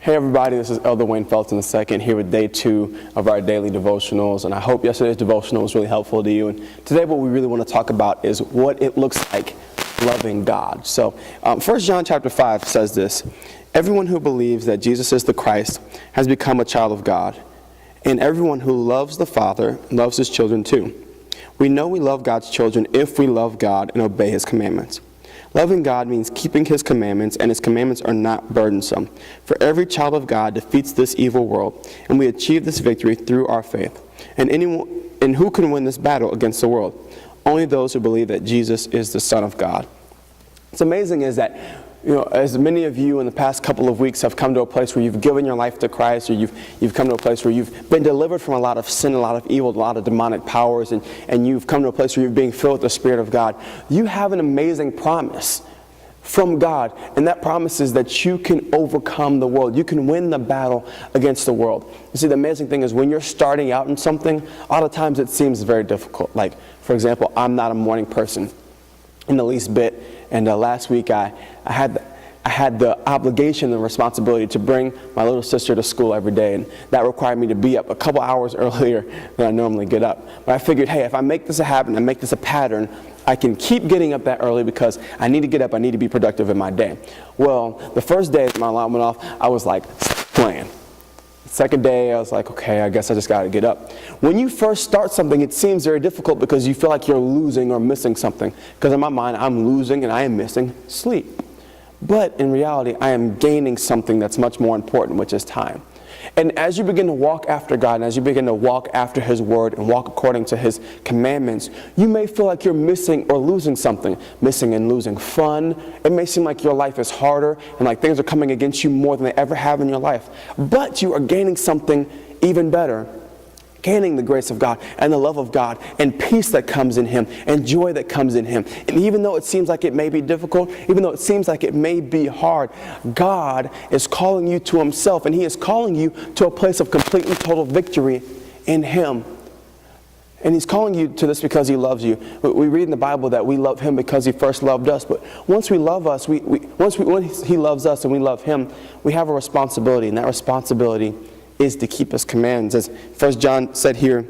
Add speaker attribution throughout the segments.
Speaker 1: Hey everybody, this is Elder Wayne Felton II here with day 2 of our daily devotionals, and I hope yesterday's devotional was really helpful to you. And today what we really want to talk about is what it looks like loving God. So 1 John chapter 5 says this: everyone who believes that Jesus is the Christ has become a child of God, and everyone who loves the Father loves his children too. We know we love God's children if we love God and obey his commandments. Loving God means keeping his commandments, and his commandments are not burdensome. For every child of God defeats this evil world, and we achieve this victory through our faith. And who can win this battle against the world? Only those who believe that Jesus is the Son of God. What's amazing is that, as many of you in the past couple of weeks have come to a place where you've given your life to Christ, or you've come to a place where you've been delivered from a lot of sin, a lot of evil, a lot of demonic powers, and you've come to a place where you're being filled with the Spirit of God, you have an amazing promise from God, and that promise is that you can overcome the world. You can win the battle against the world. You see, the amazing thing is when you're starting out in something, a lot of times it seems very difficult. Like, for example, I'm not a morning person in the least bit. And last week I had the obligation and responsibility to bring my little sister to school every day, and that required me to be up a couple hours earlier than I normally get up. But I figured, hey, if I make this a habit and make this a pattern, I can keep getting up that early because I need to get up, I need to be productive in my day. Well, the first day my alarm went off, I was like, playing. Second day, I was like, okay, I guess I just got to get up. When you first start something, it seems very difficult because you feel like you're losing or missing something. Because in my mind, I'm losing and I am missing sleep. But in reality, I am gaining something that's much more important, which is time. And as you begin to walk after God, and as you begin to walk after his word and walk according to his commandments, you may feel like you're missing or losing something. Missing and losing fun. It may seem like your life is harder and like things are coming against you more than they ever have in your life. But you are gaining something even better. Gaining the grace of God and the love of God and peace that comes in him and joy that comes in him. And even though it seems like it may be difficult, even though it seems like it may be hard, God is calling you to himself, and he is calling you to a place of complete and total victory in him. And he's calling you to this because he loves you. We read in the Bible that we love him because he first loved us. But once we love us, once he loves us and we love him, we have a responsibility, and that responsibility is to keep his commands. As 1 John said here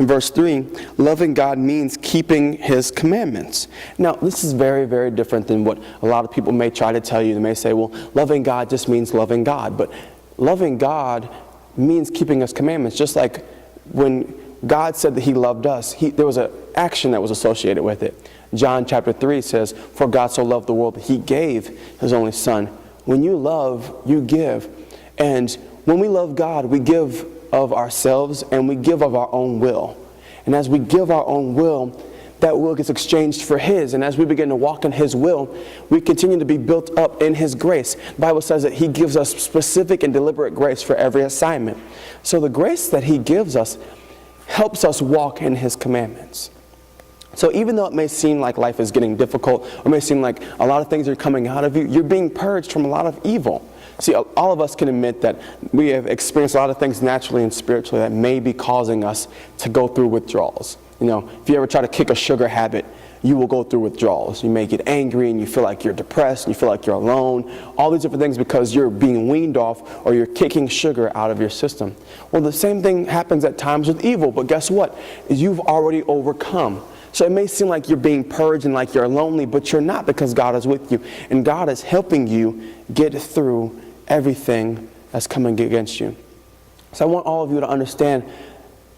Speaker 1: in verse 3, loving God means keeping his commandments. Now, this is very, very different than what a lot of people may try to tell you. They may say, well, loving God just means loving God. But loving God means keeping his commandments. Just like when God said that he loved us, there was an action that was associated with it. John chapter 3 says, for God so loved the world that he gave his only son. When you love, you give. And when we love God, we give of ourselves and we give of our own will. And as we give our own will, that will gets exchanged for his. And as we begin to walk in his will, we continue to be built up in his grace. The Bible says that he gives us specific and deliberate grace for every assignment. So the grace that he gives us helps us walk in his commandments. So even though it may seem like life is getting difficult, or it may seem like a lot of things are coming out of you, you're being purged from a lot of evil. See, all of us can admit that we have experienced a lot of things naturally and spiritually that may be causing us to go through withdrawals. If you ever try to kick a sugar habit, you will go through withdrawals. You may get angry and you feel like you're depressed and you feel like you're alone. All these different things because you're being weaned off or you're kicking sugar out of your system. Well, the same thing happens at times with evil, but guess what? You've already overcome. So it may seem like you're being purged and like you're lonely, but you're not, because God is with you. And God is helping you get through everything that's coming against you. So I want all of you to understand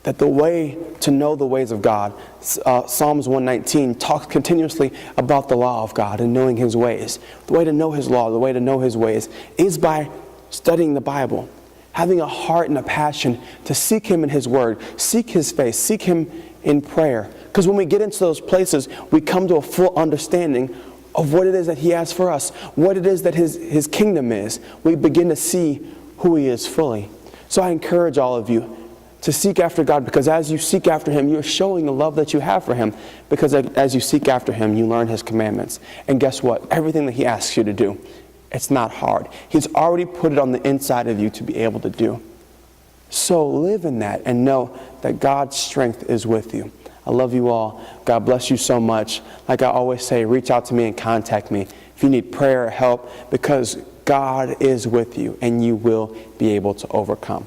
Speaker 1: that the way to know the ways of God, Psalms 119 talks continuously about the law of God and knowing his ways. The way to know his law, the way to know his ways is by studying the Bible, having a heart and a passion to seek him in his word, seek his face, seek him in prayer. Because when we get into those places, we come to a full understanding of what it is that he has for us, what it is that his kingdom is. We begin to see who he is fully. So I encourage all of you to seek after God, because as you seek after him, you're showing the love that you have for him. Because as you seek after him, you learn his commandments. And guess what? Everything that he asks you to do, it's not hard. He's already put it on the inside of you to be able to do. So live in that and know that God's strength is with you. I love you all. God bless you so much. Like I always say, reach out to me and contact me if you need prayer or help, because God is with you and you will be able to overcome.